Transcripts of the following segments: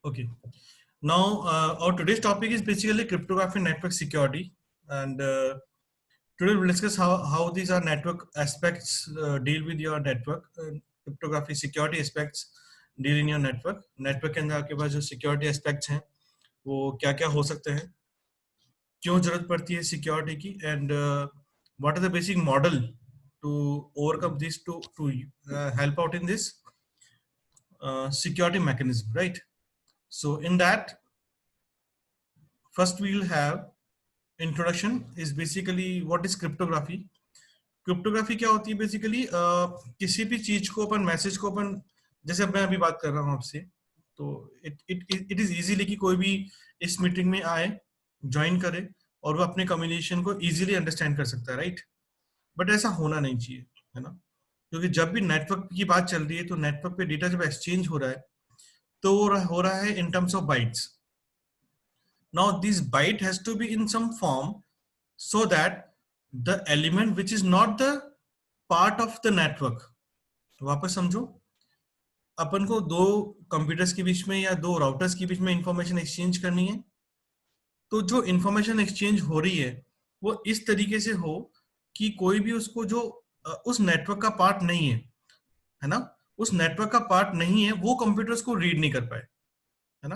Okay. Now, our today's topic is basically cryptography network security, and today we'll discuss how these are network aspects deal with your network. Cryptography security aspects deal in your network. Network के अंदर आपके पास जो security aspects हैं, वो क्या-क्या हो सकते हैं? क्यों जरूरत पड़ती है सिक्योरिटी की? And what are the basic model to overcome this to help out in this security mechanism, right? So in that, first we will have introduction is basically what is cryptography. Cryptography क्या होती है basically? किसी भी चीज को अपन message को अपन, जैसे अब मैं अभी बात कर रहा हूँ आपसे, तो इट इज इजीली कि कोई भी इस मीटिंग में आए, ज्वाइन करे और वो अपने कम्युनिकेशन को इजीली अंडरस्टैंड कर सकता है, राइट? बट ऐसा होना नहीं चाहिए, है ना? क्योंकि जब भी नेटवर्क की बात चल रही है तो नेटवर्क पे डेटा जब एक्सचेंज हो रहा है तो वो हो रहा है in terms of bytes. Now this byte has to be in some form so that the element which is not the part of the network, वापस समझो, अपन को दो कंप्यूटर्स के बीच में या दो राउटर्स के बीच में इंफॉर्मेशन एक्सचेंज करनी है, तो जो इंफॉर्मेशन एक्सचेंज हो रही है वो इस तरीके से हो कि कोई भी उसको जो उस नेटवर्क का पार्ट नहीं है ना, उस नेटवर्क का पार्ट नहीं है, वो कंप्यूटर्स को रीड नहीं कर पाए, है ना?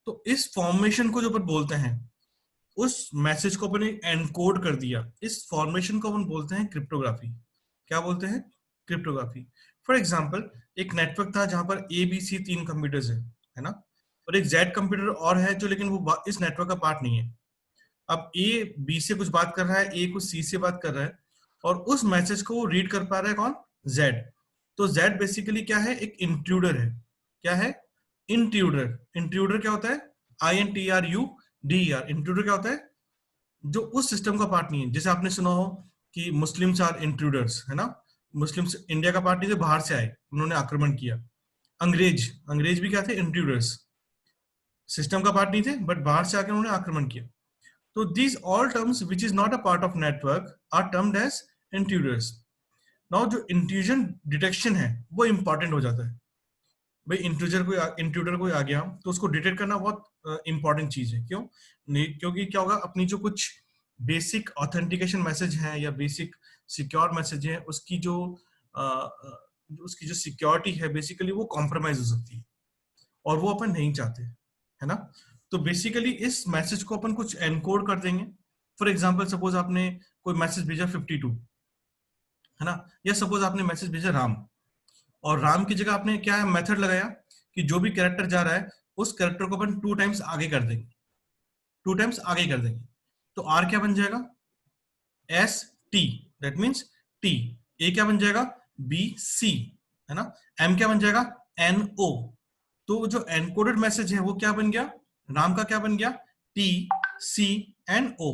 तो इस फॉर्मेशन को जो अपन बोलते हैं, उस मैसेज को अपन एनकोड कर दिया, इस फॉर्मेशन को अपन बोलते हैं क्रिप्टोग्राफी. क्या बोलते हैं? क्रिप्टोग्राफी. फॉर एग्जांपल, एक नेटवर्क था जहां पर ए बी सी तीन कंप्यूटर्स है ना, और एक जेड कंप्यूटर और है जो, लेकिन वो इस नेटवर्क का पार्ट नहीं है. अब ए बी से कुछ बात कर रहा है, ए कुछ सी से बात कर रहा है, और उस मैसेज को रीड कर पा रहा है कौन? जेड. तो जेड बेसिकली क्या है? एक इंट्रूडर है. क्या है? इंट्रूडर. इंट्रूडर क्या होता है? INTRUDER. इंट्रूडर क्या होता है? जो उस सिस्टम का पार्ट नहीं है. जैसे आपने सुना हो कि मुस्लिम्स आर इंट्रूडर्स, है ना? मुस्लिम्स इंडिया का पार्ट नहीं थे, बाहर से आए, उन्होंने आक्रमण किया. अंग्रेज, अंग्रेज भी क्या थे? इंट्रूडर्स. सिस्टम का पार्ट नहीं थे बट बाहर से आकर उन्होंने आक्रमण किया. तो these all terms which is not a part of network are termed as intruders. Now जो intrusion detection है वो important हो जाता है. भाई इंट्रूडर कोई आ गया तो उसको डिटेक्ट करना बहुत इंपॉर्टेंट चीज है. क्यों? नहीं, क्योंकि क्या होगा, अपनी जो कुछ बेसिक ऑथेंटिकेशन मैसेज है या बेसिक सिक्योर मैसेज है, उसकी जो सिक्योरिटी है बेसिकली वो कॉम्प्रोमाइज हो सकती है, और वो अपन नहीं चाहते, है ना? तो बेसिकली इस मैसेज को अपन कुछ एनकोड कर देंगे. फॉर एग्जाम्पल, सपोज आपने कोई मैसेज भेजा 52, है ना, या सपोज आपने मैसेज भेजा राम, और राम की जगह आपने क्या मेथड लगाया कि जो भी कैरेक्टर जा रहा है उस कैरेक्टर को अपन 2 टाइम्स आगे कर देंगे, 2 टाइम्स आगे कर देंगे. तो आर क्या बन जाएगा? ST. That means T. A क्या बन जाएगा? BC, है ना? एम क्या बन जाएगा? NO. तो जो एनकोडेड मैसेज है वो क्या बन गया? राम का क्या बन गया? TCNO.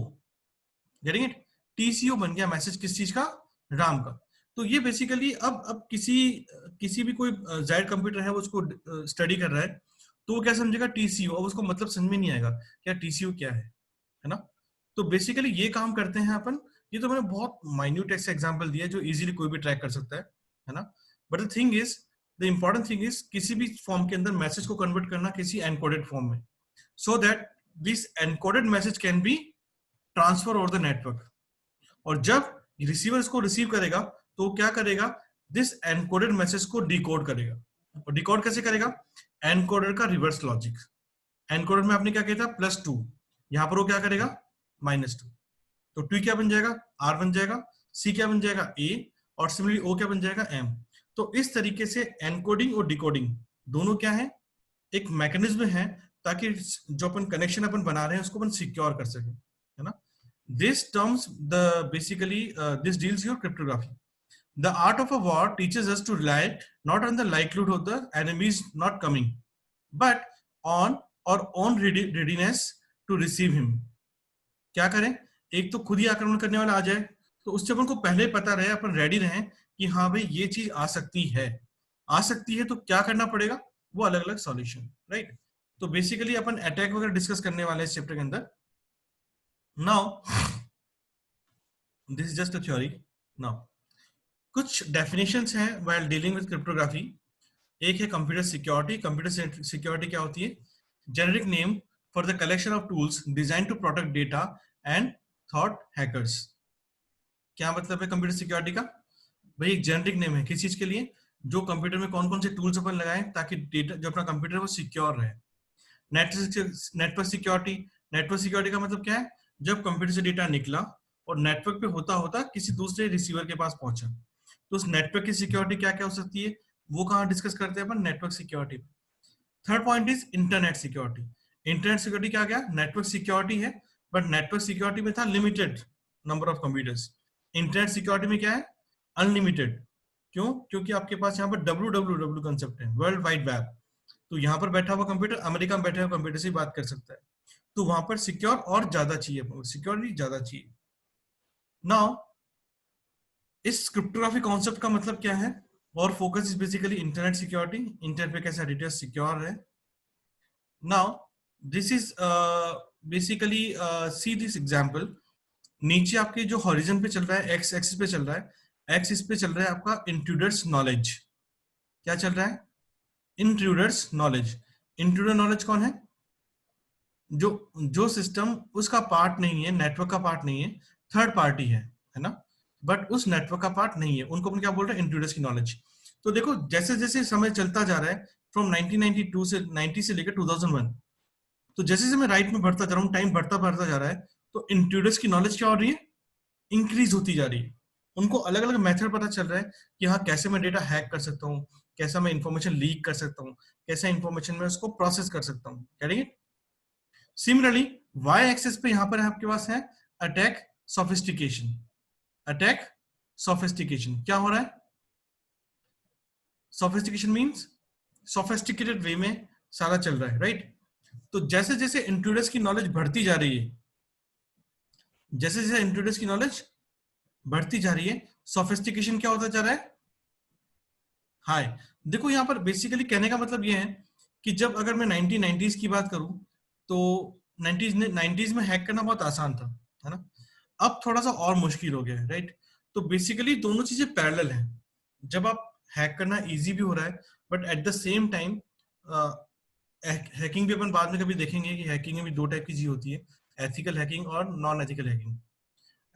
Getting it? TCO बन गया मैसेज किस चीज का? राम का. तो ये बेसिकली अब किसी भी कोई जेड कंप्यूटर है वो उसको स्टडी कर रहा है, तो वो क्या समझेगा? TCO. अब उसको मतलब समझ में नहीं आएगा क्या TCO क्या है ना? तो बेसिकली ये काम करते हैं अपन. ये तो मैंने बहुत माइन्यूट ऐसे एग्जांपल दिया जो इजीली कोई भी ट्रैक कर सकता है ना? But the thing is, the important thing is किसी भी फॉर्म के अंदर मैसेज को कन्वर्ट करना किसी एनकोडेड फॉर्म में, so that this encoded message can be transfer over the network. और जब रिसीवर इसको रिसीव करेगा तो क्या करेगा? दिस एनकोडेड मैसेज को डिकोड करेगा. और डिकोड कैसे करेगा? एनकोडर का रिवर्स लॉजिक. एनकोडर में आपने क्या किया था? +2. यहां पर वो क्या करेगा? -2. तो T क्या बन जाएगा? R बन जाएगा. C क्या बन जाएगा? A. और सिमिलरली O क्या बन जाएगा? M. तो इस तरीके से एनकोडिंग और डिकोडिंग दोनों क्या है? एक मैकेनिज्म है ताकि जो अपन कनेक्शन अपन बना रहे हैं उसको अपन सिक्योर कर सके, है ना? This terms the basically this deals your cryptography. The art of a war teaches us to rely not on the likelihood of the enemies not coming, but on our own readiness to receive him. क्या करें? एक तो खुद ही आक्रमण करने वाला आ जाए, तो उससे अपन को पहले पता रहे, अपन रेडी रहें कि हाँ भाई ये चीज आ सकती है तो क्या करना पड़ेगा? वो अलग अलग सॉल्यूशन, राइट? तो बेसिकली अपन अटैक वगैरह डिस्कस करने वाले हैं इस चैप्टर के अंदर. Now this is just a theory. Now कुछ डेफिनेशंस हैं व्हाइल डीलिंग विद क्रिप्टोग्राफी. एक है कंप्यूटर सिक्योरिटी. कंप्यूटर सिक्योरिटी क्या होती है? generic name for the collection of tools designed to protect data and thought hackers. क्या मतलब है कंप्यूटर सिक्योरिटी का? भाई एक जेनरिक नेम है किस चीज के लिए, जो कंप्यूटर में कौन कौन से टूल्स अपन लगाएं ताकि डेटा जो अपना कंप्यूटर है वो सिक्योर रहे. नेटवर्क सिक्योरिटी, नेटवर्क सिक्योरिटी का मतलब क्या है, जब कंप्यूटर से डेटा निकला और नेटवर्क पे होता होता किसी दूसरे रिसीवर के पास पहुंचा, तो उस नेटवर्क की सिक्योरिटी क्या क्या हो सकती है, वो कहाँ डिस्कस करते हैं अपन, network security. Third point is internet security. Internet security क्या गया, नेटवर्क सिक्योरिटी है, बट नेटवर्क सिक्योरिटी में था limited number of computers. Internet security में क्या है, अनलिमिटेड. क्यों, क्योंकि आपके पास यहाँ पर WWW कंसेप्ट है, वर्ल्ड वाइड वेब. तो यहाँ पर बैठा हुआ कंप्यूटर अमेरिका में बैठे हुए कंप्यूटर से बात कर सकता है, तो वहां पर सिक्योर और ज्यादा चाहिए, सिक्योरिटी ज्यादा चाहिए. नाउ इस क्रिप्टोग्राफी कॉन्सेप्ट का मतलब क्या है, और focus is basically internet security, internet पे कैसा डेटा सिक्योर है. Now this is basically see this example. नीचे आपके जो हॉरिजन पे चल रहा है, एक्स एक्सिस पे चल रहा है, एक्सिस पे चल रहा है आपका इंट्रूडर्स नॉलेज. क्या चल रहा है, इंट्रूडर्स नॉलेज. इंट्रूडर नॉलेज कौन है, जो जो सिस्टम उसका पार्ट नहीं है, नेटवर्क का पार्ट नहीं है, थर्ड पार्टी है ना, बट उस नेटवर्क का पार्ट नहीं है, उनको अपन क्या बोल रहे हैं, इंट्रूडर्स की नॉलेज. तो देखो जैसे जैसे समय चलता जा रहा है, फ्रॉम 1992 से 90 से लेकर 2001, तो जैसे जैसे मैं राइट में बढ़ता जा रहा हूँ, टाइम बढ़ता बढ़ता जा रहा है, तो इंट्रूडर्स की नॉलेज क्या हो रही है, इंक्रीज होती जा रही है. उनको अलग अलग मेथड पता चल रहा है कि हाँ कैसे मैं डेटा हैक कर सकता हूँ, कैसा मैं इंफॉर्मेशन लीक कर सकता हूँ, कैसा इंफॉर्मेशन में उसको प्रोसेस कर सकता हूँ. करेंगे. सिमिलरली वाई एक्सेस पे यहां पर आपके पास है अटैक सोफिस्टिकेशन. अटैक सोफिस्टिकेशन क्या हो रहा है, सोफिस्टिकेशन मींस सोफिस्टिकेटेड वे में सारा चल रहा है, राइट. तो जैसे जैसे इंट्रूडर्स की नॉलेज बढ़ती जा रही है, जैसे जैसे इंट्रूडर्स की नॉलेज बढ़ती जा रही है, सोफिस्टिकेशन क्या होता जा रहा है, हाई. देखो यहाँ पर बेसिकली कहने का मतलब ये है कि जब अगर मैं 1990s की बात करूं, तो 90s में हैक करना बहुत आसान था, है ना. अब थोड़ा सा और मुश्किल हो गया है, राइट. तो बेसिकली दोनों चीजें पैरेलल हैं. जब आप हैक करना इजी भी हो रहा है, but at the same time hacking भी अपन बाद में कभी देखेंगे कि हैकिंग में भी दो टाइप की चीज होती है, एथिकल हैकिंग और non ethical hacking.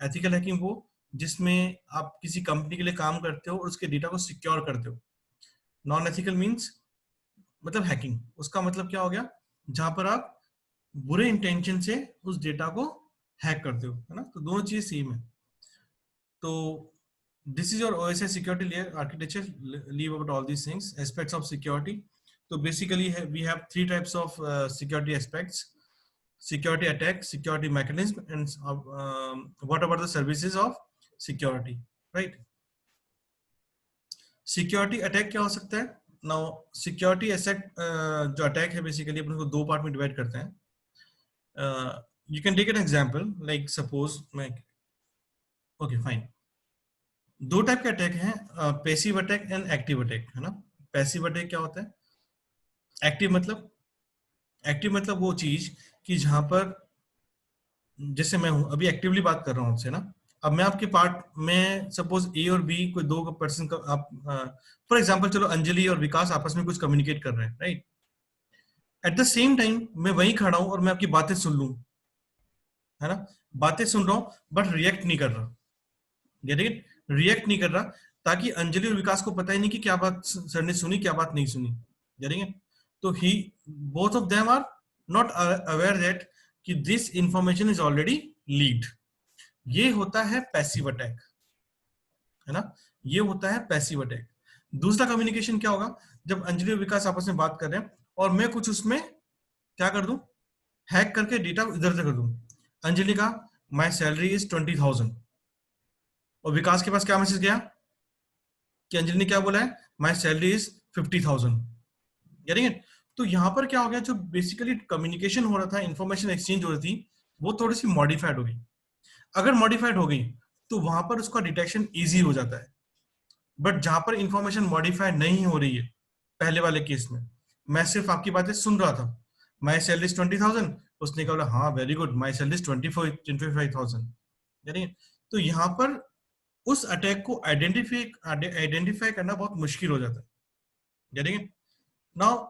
Ethical hacking वो जिसमें आप किसी कंपनी के लिए काम करते हो और उसके डेटा को सिक्योर करते हो. नॉन एथिकल मीन्स मतलब हैकिंग, उसका मतलब क्या हो गया, जहां पर आप बुरे इंटेंशन से उस डेटा को हैक करते हो, है ना. तो दोनों चीज सेम है. तो this is your OSI security layer architecture, leave about all these things, aspects of security. तो basically we have three types of security aspects: security attack, security mechanism, and what about the services of security, right. Security attack क्या हो सकता है, now security attack जो attack है basically अपन को दो पार्ट में डिवाइड करते हैं. You can take an example like suppose मैं, ओके फाइन. दो टाइप के अटैक हैं, passive attack and active attack, है ना. पैसिव अटैक क्या होता है, एक्टिव मतलब वो चीज कि जहां पर, जैसे मैं हूं अभी एक्टिवली बात कर रहा हूं आपसे ना, अब मैं आपके पार्ट में सपोज ए और बी कोई दो पर्सन का आप फॉर एग्जांपल चलो अंजलि और विकास आपस में कुछ कम्युनिकेट कर रहे हैं, right. At the same time मैं वहीं खड़ा हूं और मैं आपकी बातें सुन लूं, है ना. बातें सुन रहा हूं बट रिएक्ट नहीं कर रहा, गेट इट, रिएक्ट नहीं कर रहा, ताकि अंजलि और विकास को पता ही नहीं कि क्या बात सर ने सुनी क्या बात नहीं सुनी, गेटिंग इट. तो ही both of them are not aware that कि this information is already leaked. ये होता है पैसिव अटैक, है ना. ये होता है पैसिव अटैक. दूसरा कम्युनिकेशन क्या होगा, जब अंजलि और विकास आपस में बात कर रहे हैं और मैं कुछ उसमें क्या कर दूं, हैक करके डेटा इधर उधर कर दूं. अंजलि का माई सैलरी इज 20,000 और विकास के पास क्या मैसेज गया कि अंजलि ने क्या बोला है, my salary is 50,000. Getting it. तो यहां पर क्या हो गया, जो बेसिकली कम्युनिकेशन हो रहा था, इंफॉर्मेशन एक्सचेंज हो रही थी, वो थोड़ी सी मॉडिफाइड हो गई. अगर मॉडिफाइड हो गई तो वहां पर उसका डिटेक्शन इजी हो जाता है. बट जहां पर इंफॉर्मेशन मॉडिफाइड नहीं हो रही है, पहले वाले केस में मैं सिर्फ आपकी बातें सुन रहा था, माई सैलरी 20,000, उसने कहा हाँ वेरी गुड, माई सैलरी 25,000. तो यहाँ पर उस अटैक को आइडेंटिफाई करना बहुत मुश्किल हो जाता है. Getting it. नाउ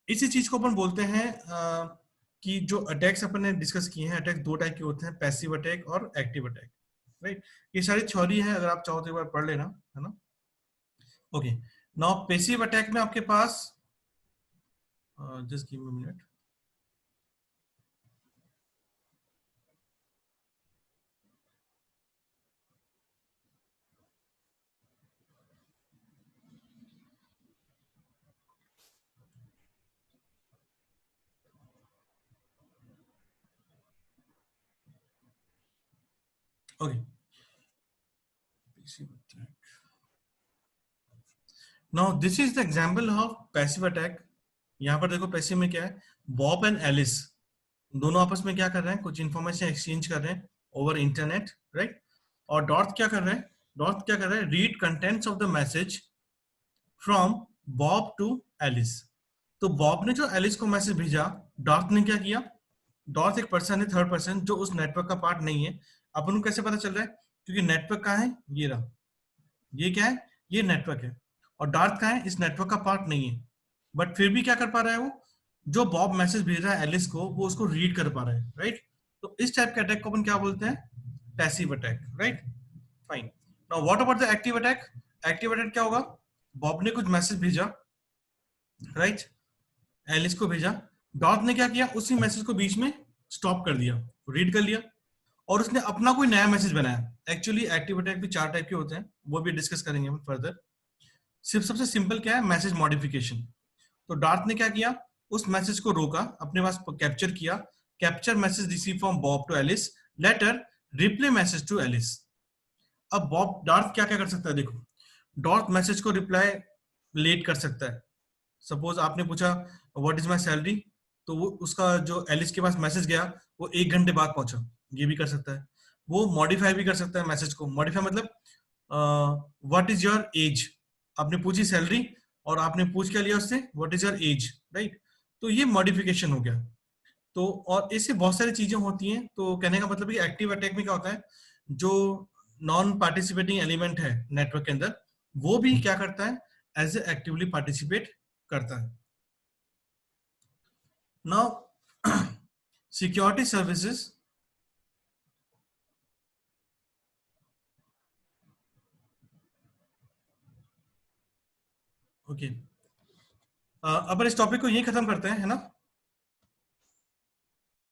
इसी चीज को अपन बोलते हैं कि जो अटैक्स अपन ने डिस्कस किए हैं, अटैक दो टाइप के होते हैं, पैसिव अटैक और एक्टिव अटैक, राइट। ये सारी थ्योरी है, अगर आप चाहो तो एक बार पढ़ लेना, है ना। ओके, नाउ पैसिव अटैक में आपके पास, just give me minute. Okay, passive attack, now this is the example of passive attack. यहाँ पर देखो पैसिव में क्या है, बॉब एंड एलिस दोनों आपस में क्या कर रहे हैं, कुछ इंफॉर्मेशन एक्सचेंज कर रहे हैं ओवर इंटरनेट, राइट। और डॉट क्या कर रहे हैं, डॉट क्या कर रहे हैं, read contents of the message from Bob to Alice. तो बॉब ने जो एलिस को मैसेज भेजा, डॉट ने क्या किया, डॉट एक पर्सन है, थर्ड पर्सन, जो उस नेटवर्क का पार्ट नहीं है। अपन को कैसे पता चल रहा है, क्योंकि नेटवर्क कहाँ है, ये रहा, ये क्या है, ये नेटवर्क है, और डॉट कहाँ है, इस नेटवर्क का पार्ट नहीं है। बट फिर भी क्या कर पा रहा है वो, जो बॉब मैसेज भेज रहा है एलिस को, वो उसको रीड कर पा रहा है, राइट। तो इस टाइप के अटैक को अपन क्या बोलते हैं, passive attack, right. Fine, now what about the active attack. Active attack क्या होगा, बॉब ने कुछ मैसेज भेजा, राइट, एलिस को भेजा, डॉट ने क्या किया, उसी मैसेज को बीच में स्टॉप कर दिया, रीड कर लिया, और उसने अपना कोई नया मैसेज बनाया। एक्चुअली एक्टिव अटैक भी चार टाइप के होते हैं, वो भी डिस्कस करेंगे हम फर्दर। सिर्फ सबसे सिंपल क्या है, मैसेज मॉडिफिकेशन। तो डॉट ने क्या किया, उस मैसेज को रोका, अपने पास कैप्चर किया, capture message receive from Bob to Alice, later replay message to Alice. अब बॉब डॉट क्या क्या कर सकता है, देखो, डॉट मैसेज को रिप्लाई लेट कर सकता है। सपोज आपने पूछा व्हाट इज माय सैलरी, तो वो उसका जो एलिस के पास मैसेज गया, वो 1 घंटे बाद पहुंचा, ये भी कर सकता है। वो मॉडिफाई भी कर सकता है मैसेज को, मॉडिफाई मतलब व्हाट इज योर एज, आपने पूछी सैलरी और आपने पूछ क्या लिया उससे, what is your age, right. तो ये मॉडिफिकेशन हो गया। तो और इससे बहुत सारी चीजें होती हैं। तो कहने का मतलब कि एक्टिव अटैक में क्या होता है, जो नॉन पार्टिसिपेटिंग एलिमेंट है नेटवर्क के अंदर, वो भी क्या करता है, एज ए एक्टिवली पार्टिसिपेट करता है। नाउ सिक्योरिटी सर्विसेज, ओके, अपन इस टॉपिक को यही खत्म करते हैं, है ना।